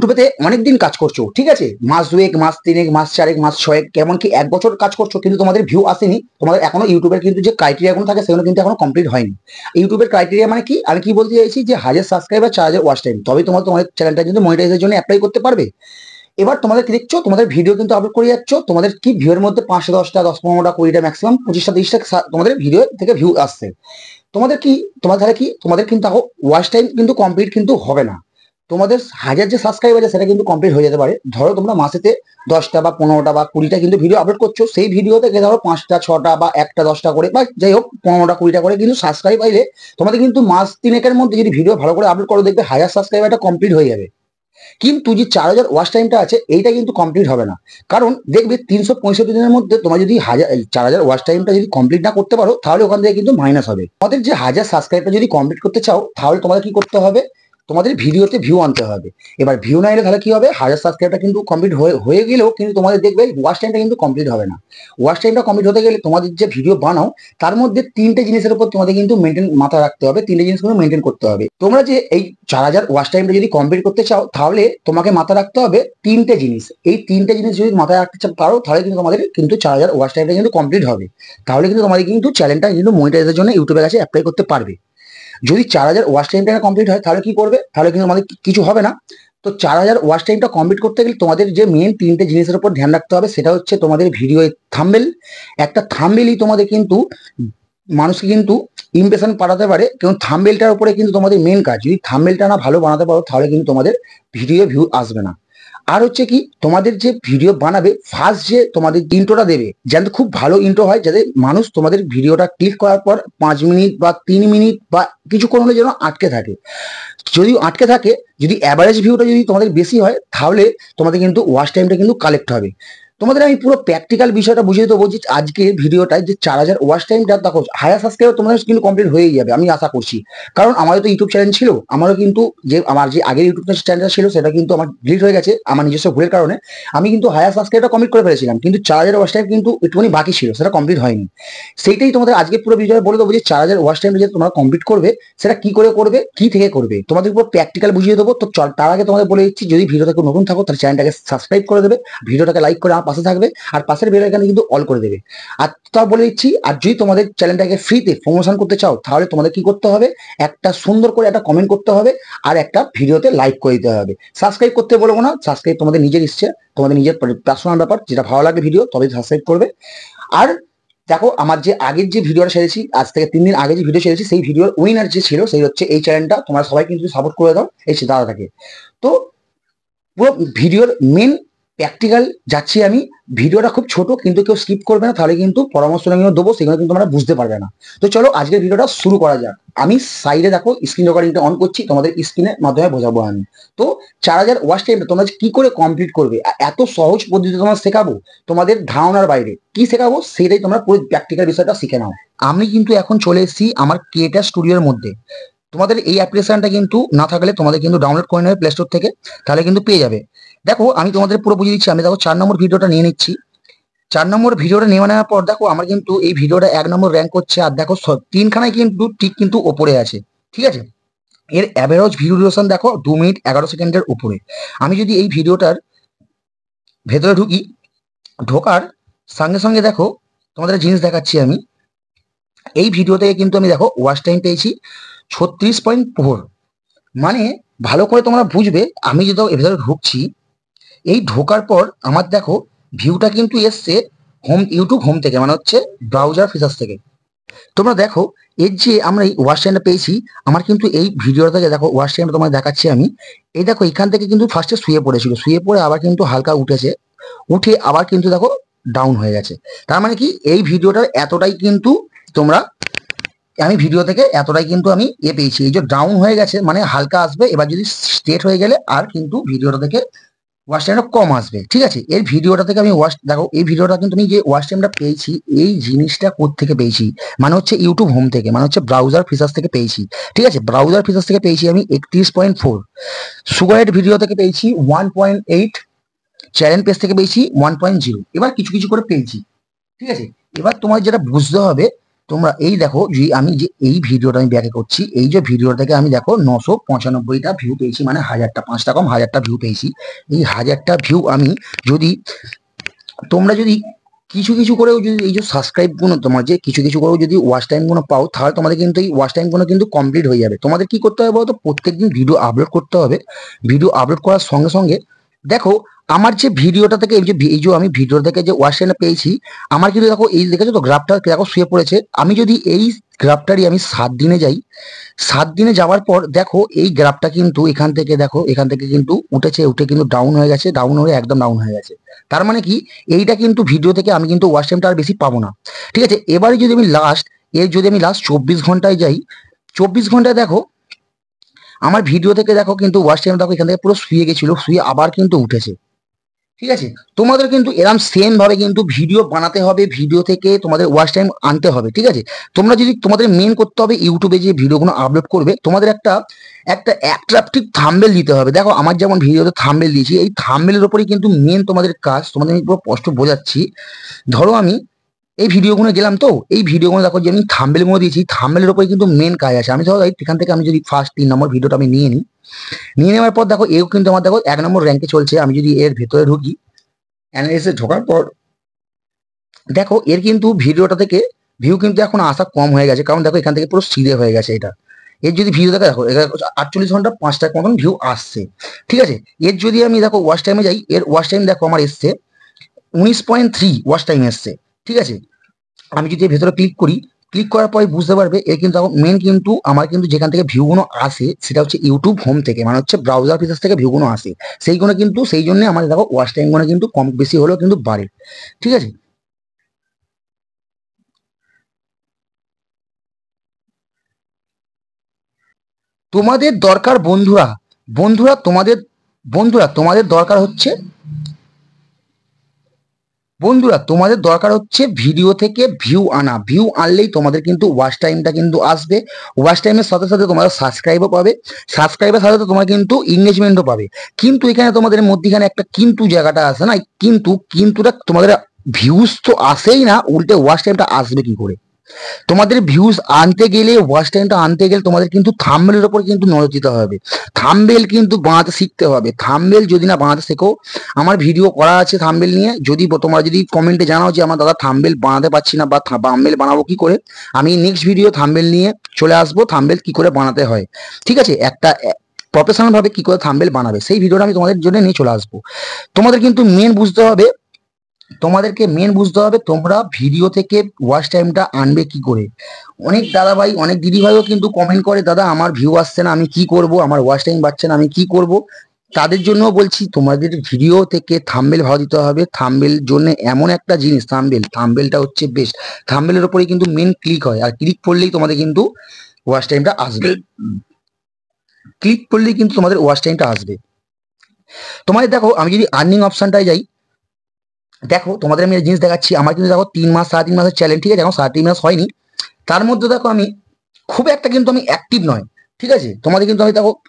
ইউটিউবেতে অনেকদিন কাজ করছো, ঠিক আছে, মাস দুয়েক, মাস তিনেক, মাস চারেক, মাস ছয়েক, এমনকি 1 বছর কাজ করছো, কিন্তু তোমাদের ভিউ আসেনি। তোমাদের এখনো ইউটিউবের কিন্তু যে ক্রাইটেরিয়া গুলো থাকে সেগুলো কিন্তু এখনো কমপ্লিট হয়নি। ইউটিউবের ক্রাইটেরিয়া মানে কি, আমি কি বলতে চাইছি, যে 1000 সাবস্ক্রাইবার, 4000 ওয়াচ টাইম, তবে তোমাদের চ্যানেলটা কিন্তু মনিটাইজের জন্য অ্যাপ্লাই করতে পারবে। এবার তোমাদের কি দেখছো, তোমাদের ভিডিও কিন্তু আপলোড করে যাচ্ছ, তোমাদের কি ভিউর মধ্যে 5টা, 10টা, 10-15টা, 20টা, ম্যাক্সিমাম 25টা, 30টা তোমাদের ভিডিও থেকে ভিউ আসছে। তোমাদের কি, তোমাদের কি, তোমাদের কিন্তু ওয়াচ টাইম কিন্তু কমপ্লিট কিন্তু হবে না। তোমাদের 1000 যে সাবস্ক্রাইবার আছে সেটা কিন্তু কমপ্লিট হয়ে যেতে পারে। ধরো তোমরা মাসেতে 10টা বা 15টা বা 20টা কিন্তু ভিডিও আপলোড করছো, সেই ভিডিও থেকে ধরো 5টা, 6টা বা 1টা, 10টা করে, বা যাই হোক 15টা, 20টা করে কিন্তু সাবস্ক্রাইব পাইলে তোমাদের কিন্তু মাস তিনেকের মধ্যে যদি ভিডিও ভালো করে আপলোড করো, দেখবে 1000 সাবস্ক্রাইবারটা কমপ্লিট হয়ে যাবে। কিন্তু যে 4000 ওয়াচ টাইমটা আছে এইটা কিন্তু কমপ্লিট হবে না। কারণ দেখবে 365 দিনের মধ্যে তোমার যদি 4000 ওয়াচ টাইমটা যদি কমপ্লিট না করতে পারো, তাহলে ওখান থেকে কিন্তু মাইনাস হবে। তোমাদের যে 1000 সাবস্ক্রাইবটা যদি কমপ্লিট করতে চাও, তাহলে তোমাদের কি করতে হবে, তোমাদের ভিডিওতে ভিউ আনতে হবে। এবার ভিউ না এলে তাহলে কি হবে, 1000 সাবস্ক্রাইবটা কিন্তু কমপ্লিট হয়ে গেলেও কিন্তু তোমাদের দেখবে ওয়াচ টাইমটা কিন্তু কমপ্লিট হবে না। ওয়াচ টাইমটা কমপ্লিট হতে গেলে তোমাদের যে ভিডিও বানাও তার মধ্যে 3টে জিনিসের উপর তোমাদের কিন্তু মাথায় রাখতে হবে, 3টে জিনিসগুলো মেনটেন করতে হবে। তোমরা যে এই 4000 ওয়াচ টাইমটা যদি কমপ্লিট করতে চাও, তাহলে তোমাকে মাথায় রাখতে হবে 3টে জিনিস। এই 3টে জিনিস যদি মাথায় রাখতে পারো, তাহলে কিন্তু তোমাদের কিন্তু 4000 ওয়াচ টাইমটা কিন্তু কমপ্লিট হবে। তাহলে কিন্তু তোমাদের কিন্তু চ্যানেলটা কিন্তু মনিটাইজের জন্য ইউটিউবের কাছে অ্যাপ্লাই করতে পারবে। যদি 4000 ওয়াচ টাইমটা কমপ্লিট হয়, তাহলে কি করবে, তাহলে কিন্তু আমাদের কিছু হবে না। তো 4000 ওয়াচ টাইমটা কমপ্লিট করতে গেলে তোমাদের যে মেন 3টে জিনিসের উপর ধ্যান রাখতে হবে, সেটা হচ্ছে তোমাদের ভিডিও থাম্বনেল। একটা থাম্বনেলই তোমাদের কিন্তু মানুষকে কিন্তু ইমপ্রেশন পাঠাতে পারে, কারণ থাম্বনেলটার উপরে কিন্তু তোমাদের মেন কাজ। যদি থাম্বনেলটা না ভালো বানাতে পারো, তাহলে কিন্তু তোমাদের ভিডিও ভিউ আসবে না। আর হচ্ছে কি, তোমাদের যে ভিডিও বানাবে ফার্স্ট যে তোমাদের ইন্ট্রোটা দেবে, যাতে খুব ভালো ইন্ট্রো হয়, যাতে মানুষ তোমাদের ভিডিওটা ক্লিক করার পর 5 মিনিট বা 3 মিনিট বা কিছুক্ষণ হলে যেন আটকে থাকে। যদি আটকে থাকে, যদি অ্যাভারেজ ভিউটা যদি তোমাদের বেশি হয়, তাহলে তোমাদের কিন্তু ওয়াচ টাইমটা কিন্তু কালেক্ট হবে। তোমাদের আমি পুরো প্র্যাকটিক্যাল বিষয়টা বুঝিয়ে দেবো, যে আজকে ভিডিওটায় যে 4000 ওয়াচ টাইমটা দেখো, 1000 সাবস্ক্রাইবার তোমাদের কিন্তু কমপ্লিট হয়েই যাবে, আমি আশা করছি। কারণ আমারও তো ইউটিউব চ্যানেল ছিল, আমারও কিন্তু আমার যে আগের ইউটিউব চ্যানেলটা ছিল সেটা কিন্তু আমার ডিলিট হয়ে গেছে আমার নিজস্ব ভুলের কারণে। আমি কিন্তু 1000 সাবস্ক্রাইবার কমপ্লিট করে ফেলেছিলাম, কিন্তু 4000 ওয়াচ টাইম কিন্তু একটুখানি বাকি ছিল, সেটা কমপ্লিট হয়নি। সেইটাই তোমাদের আজকে পুরো ভিডিওটা বলে দেবো, যে 4000 ওয়াচ টাইম যে তোমরা কমপ্লিট করবে, সেটা কি করে করবে, কি থেকে করবে, তোমাদের উপর প্র্যাকটিক্যাল বুঝিয়ে দেবো। তো তার আগে তোমাদের বলে দিচ্ছি, যদি ভিডিওটা কেউ নতুন থাকো, তাহলে চ্যানেলটাকে সাবস্ক্রাইব করে দেবে, ভিডিওটাকে লাইক করে আমার পাশে থাকবে, আর পাশের বেল আইকনে কিন্তু অল করে দেবে। আর তাও বলে দিচ্ছি, আর যদি তোমাদের চ্যানেলটাকে ফ্রিতে প্রমোশন করতে চাও, তাহলে তোমাদের কি করতে হবে, একটা সুন্দর করে একটা কমেন্ট করতে হবে, আর একটা ভিডিওতে লাইক করে দিতে হবে। সাবস্ক্রাইব করতে বলবো না, সাবস্ক্রাইব তোমাদের নিজের ইচ্ছে, তোমাদের নিজের পার্সোনাল ব্যাপার, যেটা ভালো লাগে ভিডিও তবে সাবস্ক্রাইব করবে। আর দেখো, আমার যে আগের যে ভিডিওটা ছেড়েছি, আজ থেকে 3 দিন আগে যে ভিডিও ছেড়েছি, সেই ভিডিওর উইনার যে ছিল, সেই হচ্ছে এই চ্যানেলটা। তোমরা সবাই কিন্তু সাপোর্ট করে দাও এই দাদাটাকে। তো পুরো ভিডিওর মেন প্র্যাকটিক্যাল যাচ্ছি আমি। ভিডিওটা খুব ছোট, কিন্তু কেউ স্কিপ করবে না, তাহলে কিন্তু পরামর্শ দেবো, সেগুলো কিন্তু তোমরা বুঝতে পারবে না। তো চলো আজকের ভিডিওটা শুরু করা যাক। আমি সাইডে দেখো স্ক্রিন রেকর্ডিংটা অন করছি, তোমাদের স্ক্রিনের মাধ্যমে বোঝাবো আমি। তো 4000 ওয়াচ টাইমটা তোমরা কি করে কমপ্লিট করবে, এত সহজ পদ্ধতি তোমরা শেখাবো, তোমাদের ধারণার বাইরে কি শেখাবো, সেটাই তোমরা পুরো প্র্যাকটিক্যাল বিষয়টা শিখে নাও। আমি কিন্তু এখন চলে এসেছি আমার ক্রিয়েটার স্টুডিওর মধ্যে। তোমাদের এই অ্যাপ্লিকেশনটা কিন্তু না থাকলে তোমাদের কিন্তু ডাউনলোড করে নেবে প্লে স্টোর থেকে, তাহলে কিন্তু পেয়ে যাবে। দেখো আমি তোমাদের পুরো বুঝিয়ে দিচ্ছি। আমি দেখো 4 নম্বর ভিডিওটা নিয়ে নিচ্ছি। 4 নম্বর ভিডিওটা নিয়ে নেওয়ার পর দেখো আমার কিন্তু এই ভিডিওটা 1 নম্বর র্যাঙ্ক করছে, আর দেখো 3খানায় কিন্তু ঠিক কিন্তু ওপরে আছে, ঠিক আছে। এর অ্যাভারেজ ভিডিও ডিউরেশন দেখো 2 মিনিট 11 সেকেন্ডের উপরে। আমি যদি এই ভিডিওটার ভেতরে ঢুকি, ঢোকার সঙ্গে সঙ্গে দেখো তোমাদের জিনিস দেখাচ্ছি আমি। এই ভিডিও থেকে কিন্তু আমি দেখো ওয়াচ টাইম পেয়েছি 36.4। মানে ভালো করে তোমরা বুঝবে, আমি যদি এর ঢুকছি, এই ঢোকার পর আমার দেখো ভিউটা কিন্তু এসছে ইউটিউব হোম থেকে, মানে হচ্ছে ব্রাউজার ফিচার্স থেকে। তোমরা দেখো এর যে আমরা এই ওয়াচ টাইমটা পেয়েছি, আমার কিন্তু এই ভিডিওটা থেকে দেখো ওয়াচ টাইমটা তোমার দেখাচ্ছি আমি। এই দেখো এখান থেকে কিন্তু ফার্স্টে শুয়ে পড়েছিল, শুয়ে পড়ে আবার কিন্তু হালকা উঠেছে, উঠে আবার কিন্তু দেখো ডাউন হয়ে গেছে। তার মানে কি, এই ভিডিওটার এতটাই কিন্তু তোমরা, আমি ভিডিও থেকে এতটাই কিন্তু আমি পেয়েছি। এই যে ডাউন হয়ে গেছে মানে হালকা আসবে, এবার যদি স্ট্রেট হয়ে গেলে আর কিন্তু ভিডিওটা থেকে ওয়াচ টাইমটা কম আসবে, ঠিক আছে। এর ভিডিওটা থেকে আমি দেখো এই ভিডিওটা কিন্তু আমি যে ওয়াচ টাইমটা পেয়েছি, এই জিনিসটা থেকে পেয়েছি, মানে হচ্ছে ইউটিউব হোম থেকে, মানে হচ্ছে ব্রাউজার ফিচার্স থেকে পেয়েছি, ঠিক আছে। ব্রাউজার ফিচার্স থেকে পেয়েছি আমি 31.4, সুগারেট ভিডিও থেকে পেয়েছি 1.8, চ্যানেল পেজ থেকে পেয়েছি 1.0। এবার কিছু কিছু করে পেয়েছি, ঠিক আছে। এবার তোমার যেটা বুঝতে হবে, তোমরা এই দেখো যে আমি যে এই ভিডিওটা আমি ব্যাকে করছি, এই যে ভিডিও থেকে আমি দেখো 995টা ভিউ পেয়েছি, মানে 1000টা, 5টা কম 1000টা ভিউ পেয়েছি। এই 1000টা ভিউ আমি যদি তোমরা যদি কিছু কিছু করেও যদি এই যে সাবস্ক্রাইব গুলো তোমার যে কিছু কিছু করেও যদি ওয়াচ টাইম গুলো পাও, তাহলে তোমাদের কিন্তু এই ওয়াচ টাইম গুলো কিন্তু কমপ্লিট হয়ে যাবে। তোমাদের কি করতে হবে বলতো, প্রত্যেকদিন ভিডিও আপলোড করতে হবে। ভিডিও আপলোড করার সঙ্গে সঙ্গে দেখো আমার যে ভিডিওটা থেকে এই যে আমি ভিডিও থেকে যে ওয়াচ টাইমটা পেয়েছি, আমার কিন্তু দেখো এই দেখেছো তো গ্রাফটা দেখো শুয়ে পড়েছে। আমি যদি এই গ্রাফটারই আমি 7 দিনে যাই, 7 দিনে যাওয়ার পর দেখো এই গ্রাফটা কিন্তু এখান থেকে দেখো এখান থেকে কিন্তু উঠেছে, উঠে কিন্তু ডাউন হয়ে গেছে, ডাউন হয়ে একদম ডাউন হয়ে গেছে। তার মানে কি, এইটা কিন্তু ভিডিও থেকে আমি কিন্তু ওয়াচ টাইমটা আর বেশি পাবো না। ঠিক আছে, এবারে যদি আমি লাস্ট 24 ঘন্টায় যাই, 24 ঘন্টায় দেখো আমার ভিডিও থেকে দেখো কিন্তু ওয়াচ টাইম দেখো এখান থেকে পুরো শুয়ে গেছিল, শুয়ে আবার কিন্তু উঠেছে। ঠিক আছে, তোমাদের কিন্তু এরকম সেম ভাবে কিন্তু ভিডিও বানাতে হবে, ভিডিও থেকে তোমাদের ওয়াচ টাইম আনতে হবে। ঠিক আছে, তোমরা যদি তোমাদের মেন করতে হবে ইউটিউবে যে ভিডিওগুলো আপলোড করবে, তোমাদের একটা একটা অ্যাট্রাকটিভ থাম্বনেল দিতে হবে। দেখো আমার যেমন ভিডিওতে থাম্বনেল দিয়েছি, এই থাম্বনেলের উপরেই কিন্তু মেন তোমাদের কাজ। তোমাদের আমি পুরো স্পষ্ট বোঝাচ্ছি। ধরো আমি এই ভিডিওগুলো গেলাম, তো এই ভিডিওগুলো দেখো যে আমি থাম্বনেল গুলো দিয়েছি, থাম্বনেলের উপরে কিন্তু মেন কাজ আছে। আমি ধরো এখান থেকে আমি যদি ফার্স্ট 3 নম্বর ভিডিওটা আমি নিয়ে নিই, নিয়ে নেওয়ার পর দেখো এও কিন্তু আমার দেখো 1 নম্বর র্যাঙ্কে চলছে। আমি যদি এর ভেতরে ঢুকি, অ্যানালিসিসে ঢোকার পর দেখো এর কিন্তু ভিডিওটা থেকে ভিউ কিন্তু এখন আসা কম হয়ে গেছে, কারণ দেখো এখান থেকে পুরো সিধে হয়ে গেছে এটা। এর যদি ভিউ দেখো 48 ঘন্টা 5টা মতন ভিউ আসছে। ঠিক আছে, এর যদি আমি দেখো ওয়াচ টাইমে যাই, এর ওয়াচ টাইম দেখো আমার এসছে 19.3 ওয়াচ টাইম এসছে। ঠিক আছে, আমি যদি এর ভেতরে ক্লিক করি, ক্লিক করার পরে বুঝতে পারবে এর কিন্তু মেন কিন্তু আমার কিন্তু যেখান থেকে ভিউগুলো আসে সেটা হচ্ছে ইউটিউব হোম থেকে, মানে হচ্ছে ব্রাউজার ফিচার্স থেকে ভিউগুলো আসে। সেইগুলো কিন্তু সেই জন্য আমাদের দেখো ওয়াচ টাইমগুলো কিন্তু কম বেশি হলেও কিন্তু বাড়ে। ঠিক আছে, তোমাদের দরকার বন্ধুরা, বন্ধুরা তোমাদের বন্ধুরা তোমাদের দরকার হচ্ছে বন্ধুরা তোমাদের দরকার হচ্ছে ভিডিও থেকে ভিউ আনা। ভিউ আনলেই তোমাদের কিন্তু ওয়াচ টাইমটা কিন্তু আসবে। ওয়াচ টাইমের সাথে সাথে তোমাদের সাবস্ক্রাইবও পাবে, সাবস্ক্রাইবের সাথে সাথে তোমরা কিন্তু এঙ্গেজমেন্টও পাবে। কিন্তু এখানে তোমাদের মধ্যখানে একটা কিন্তু জায়গাটা আছে না, কিন্তুটা তোমাদের ভিউজ তো আসেই না, উল্টে ওয়াচ টাইমটা আসবে কি করে? তোমাদের ভিউজ আনতে গেলে, ওয়াচ টাইমটা আনতে গেলে তোমাদের কিন্তু থাম্বনেলের উপর কিন্তু নজর দিতে হবে। থাম্বনেল কিন্তু বানাতে শিখতে হবে। থাম্বনেল যদি না বানাতে শেখো, আমার ভিডিও করা আছে থাম্বনেল নিয়ে, যদি তোমরা যদি কমেন্টে জানাও যে আমার দাদা থাম্বনেল বানাতে পারছি না বা থাম্বনেল বানাবো কি করে, আমি নেক্সট ভিডিও থাম্বনেল নিয়ে চলে আসবো, থাম্বনেল কি করে বানাতে হয়। ঠিক আছে, একটা প্রফেশনাল ভাবে কি করে থাম্বনেল বানাবে সেই ভিডিওটা আমি তোমাদের জন্য নিয়ে চলে আসবো। তোমাদের কিন্তু মেন বুঝতে হবে তোমরা ভিডিও থেকে ওয়াচ টাইমটা আনবে কি করে। অনেক দাদা ভাই, অনেক দিদি ভাইও কিন্তু কমেন্ট করে, দাদা আমার ভিউ আসছে না, আমি কি করব, আমার ওয়াচ টাইম পাচ্ছে না, আমি কি করব। তাদের জন্য বলছি তোমাদের ভিডিও থেকে থাম্বনেল ভালো দিতে হবে। থাম্বনেল জন্য এমন একটা জিনিস, থাম্বনেলটা হচ্ছে বেস্ট। থাম্বনেলের উপরে কিন্তু মেন ক্লিক হয়, আর ক্লিক করলেই তোমাদের কিন্তু ওয়াচ টাইমটা আসবে। ক্লিক করলেই কিন্তু তোমাদের ওয়াচ টাইমটা আসবে। তোমাদের দেখো আমি যদি আর্নিং অপশনটায় যাই, দেখো তোমাদের আমি জিনিস দেখাচ্ছি। আমার কিন্তু দেখো 3 মাস 3.5 মাসের চ্যালেঞ্জ। ঠিক আছে, এখন 3.5 মাস হয়নি, তার মধ্যে দেখো আমি খুব একটা কিন্তু আমি অ্যাক্টিভ নয়। ঠিক আছে, তোমাদের কিন্তু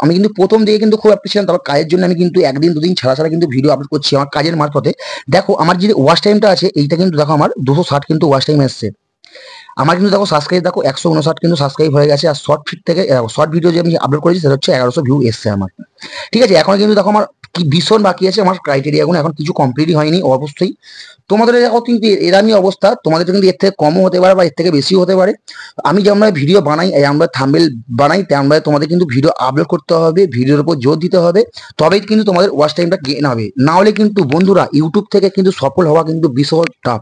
আমি কিন্তু প্রথম দিকে কিন্তু খুব অ্যাক্টিভ ছিলাম, তারপর কাজের জন্য আমি কিন্তু 1 দিন 2 দিন ছাড়া ছাড়া কিন্তু ভিডিও আপলোড করছি আমার কাজের মারফতে। দেখো আমার যে ওয়াচ টাইমটা আছে এইটা কিন্তু দেখো আমার 260 কিন্তু ওয়াচ টাইম এসছে। আমার কিন্তু দেখো সাবস্ক্রাইব দেখো 159 কিন্তু সাবস্ক্রাইব হয়ে গেছে। আর শর্ট ফিট থেকে শর্ট ভিডিও যে আমি আপলোড করেছি সেটা হচ্ছে 1100 ভিউ এসছে আমার। ঠিক আছে, এখন কিন্তু দেখো আমার কি ভীষণ বাকি আছে, আমার ক্রাইটেরিয়াগুলো এখন কিছু কমপ্লিটই হয়নি। অবশ্যই তোমাদের দেখো কিন্তু এরকমই অবস্থা, তোমাদের কিন্তু এর থেকে কমও হতে পারে বা এর থেকে বেশিও হতে পারে। আমি যেমন ভিডিও বানাই, আমরা থাম্বনেল বানাই, তেমন তোমাদের কিন্তু ভিডিও আপলোড করতে হবে, ভিডিওর উপর জোর দিতে হবে, তবেই কিন্তু তোমাদের ওয়াচ টাইমটা গেইন হবে। না হলে কিন্তু বন্ধুরা ইউটিউব থেকে কিন্তু সফল হওয়া কিন্তু ভীষণ টাফ।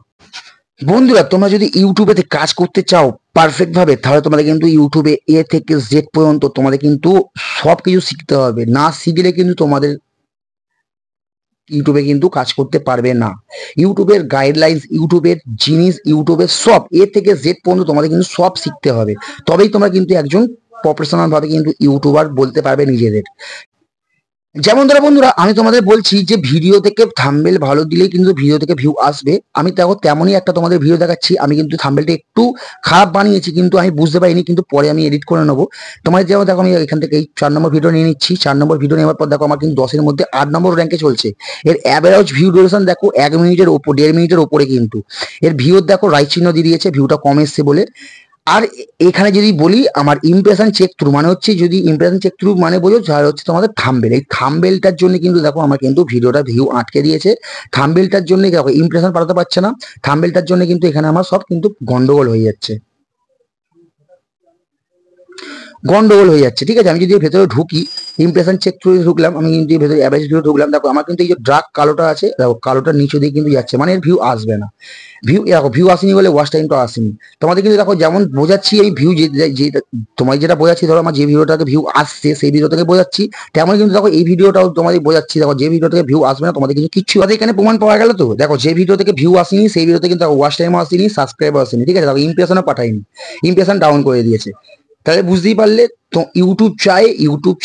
বন্ধুরা তোমরা যদি ইউটিউবে কাজ করতে চাও পারফেক্ট ভাবে, তাহলে তোমাদের কিন্তু ইউটিউবে এ থেকে জেড পর্যন্ত তোমাদের কিন্তু সবকিছু শিখতে হবে। না শিখলে কিন্তু তোমাদের ইউটিউবে কিন্তু কাজ করতে পারবে না। ইউটিউবের গাইডলাইন্স, ইউটিউবের জিনিস, ইউটিউবের সব এ থেকে জেড পর্যন্ত তোমাদের কিন্তু সব শিখতে হবে, তবেই তোমরা কিন্তু একজন প্রফেশনাল ভাবে কিন্তু ইউটিউবার বলতে পারবে নিজেদের। যেমন ধরো বন্ধুরা আমি তোমাদের বলছি যে ভিডিও থেকে থাম্বনেল ভালো দিলেই কিন্তু ভিডিও থেকে ভিউ আসবে। আমি দেখো তেমনই একটা তোমাদের ভিডিও দেখাচ্ছি। আমি কিন্তু থাম্বনেলটা একটু খারাপ বানিয়েছি, কিন্তু আমি বুঝতে পারিনি, কিন্তু পরে আমি এডিট করে নেবো। তোমাদের যেমন দেখো আমি এখান থেকে এই 4 নম্বর ভিডিও নিয়ে নিচ্ছি। 4 নম্বর ভিডিও নেওয়ার পর দেখো আমার কিন্তু 10-এর মধ্যে 8 নম্বর র্যাঙ্কে চলছে। এর অ্যাভারেজ ভিউ ডিউরেশন দেখো 1 মিনিটের ওপর, 1.5 মিনিটের ওপরে কিন্তু। এর ভিউ দেখো রাইট চিহ্ন দিয়ে দিয়েছে, ভিউটা কম এসছে বলে। আর এখানে যদি বলি আমার ইমপ্রেশন চেক থ্রু মানে হচ্ছে, যদি ইমপ্রেশন চেক থ্রু মানে বোঝো তাহলে হচ্ছে তোমাদের থাম্বেল। এই থাম্বেলটার জন্য কিন্তু দেখো আমার কিন্তু ভিডিওটা ভিউ আটকে দিয়েছে। থাম্বেলটার জন্য দেখো ইমপ্রেশন পাঠাতে পারছে না, থাম্বেলটার জন্য কিন্তু এখানে আমার সব কিন্তু গন্ডগোল হয়ে যাচ্ছে, গন্ডগোল হয়ে যাচ্ছে। ঠিক আছে, আমি যদি ভেতরে ঢুকি, ইমপ্রেশন চেক থ্রু ঢুকলাম, আমি কিন্তু ভেতরে অ্যাভারেজ ভিউ ঢুকলাম, দেখো আমার কিন্তু এই যে ড্রাগ কালোটা আছে, দেখো কালোটার নিচে দিয়ে কিন্তু যাচ্ছে, মানে এর ভিউ আসবে না। ভিউ দেখো ভিউ আসেনি বলে ওয়াচ টাইমটা আসেনি। তোমাদের কিন্তু দেখো যেমন বোঝাচ্ছি এই ভিউ যে তোমায় যেটা বোঝাচ্ছি, ধরো আমার যে ভিডিওটাকে ভিউ আসছে সেই ভিডিও থেকে বোঝাচ্ছি, তেমন কিন্তু দেখো এই ভিডিওটাও তোমাদের বোঝাচ্ছি। দেখো যে ভিডিও থেকে ভিউ আসবে না তোমাদের কিন্তু কিচ্ছু এখানে প্রমাণ পাওয়া গেল। তো দেখো যে ভিডিও থেকে ভিউ আসেনি সেই ভিডিওতে কিন্তু ওয়াচ টাইমও আসেনি, সাবস্ক্রাইবও আসেনি। ঠিক আছে, দেখো ইমপ্রেশনও পাঠায়নি, ইমপ্রেশন ডাউন করে দিয়েছে। তাহলে বুঝতেই পারলে তো ইউটিউব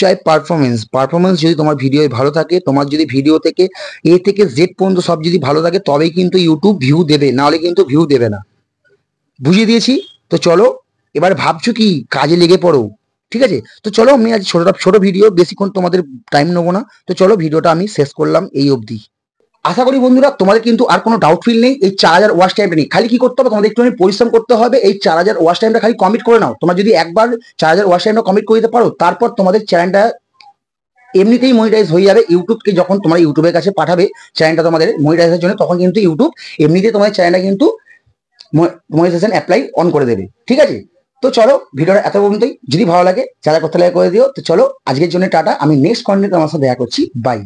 চাই পারফরমেন্স। পারফরমেন্স যদি তোমার ভিডিও ভালো থাকে, তোমার যদি ভিডিও থেকে এ থেকে জেড পর্যন্ত সব যদি ভালো থাকে, তবেই কিন্তু ইউটিউব ভিউ দেবে, নাহলে কিন্তু ভিউ দেবে না। বুঝিয়ে দিয়েছি। তো চলো, এবার ভাবছো কি কাজে লেগে পড়ো। ঠিক আছে, তো চলো আমি আজ ছোট ভিডিও, বেশিক্ষণ তোমাদের টাইম নেবো না। তো চলো ভিডিওটা আমি শেষ করলাম এই অবধি। আশা করি বন্ধুরা তোমাদের কিন্তু আর কোনো ডাউট ফিল নেই এই 4000 ওয়াচ টাইমটা নেই। খালি কি করতে হবে, তোমাদের একটুখানি পরিশ্রম করতে হবে, এই 4000 ওয়াচ টাইমটা খালি কমিট করে নাও। তোমরা যদি একবার 4000 ওয়াচ টাইমটা কমিট করে দিতে পারো, তারপর তোমাদের চ্যানেলটা এমনিতেই মনিটাইজ হয়ে যাবে। ইউটিউবকে যখন তোমরা ইউটিউবের কাছে পাঠাবে চ্যানেলটা তোমাদের মনিটাইজের জন্য, তখন কিন্তু ইউটিউব এমনিতেই তোমাদের চ্যানেলটা কিন্তু মনিটাইজেশন অ্যাপ্লাই অন করে দেবে। ঠিক আছে, তো চলো ভিডিওটা এত পর্যন্তই। যদি ভালো লাগে যারা করতে লাগে করে দিও। তো চলো আজকের জন্য টাটা, আমি নেক্সট কন্টেন্ট তোমার সাথে দেখা করছি, বাই।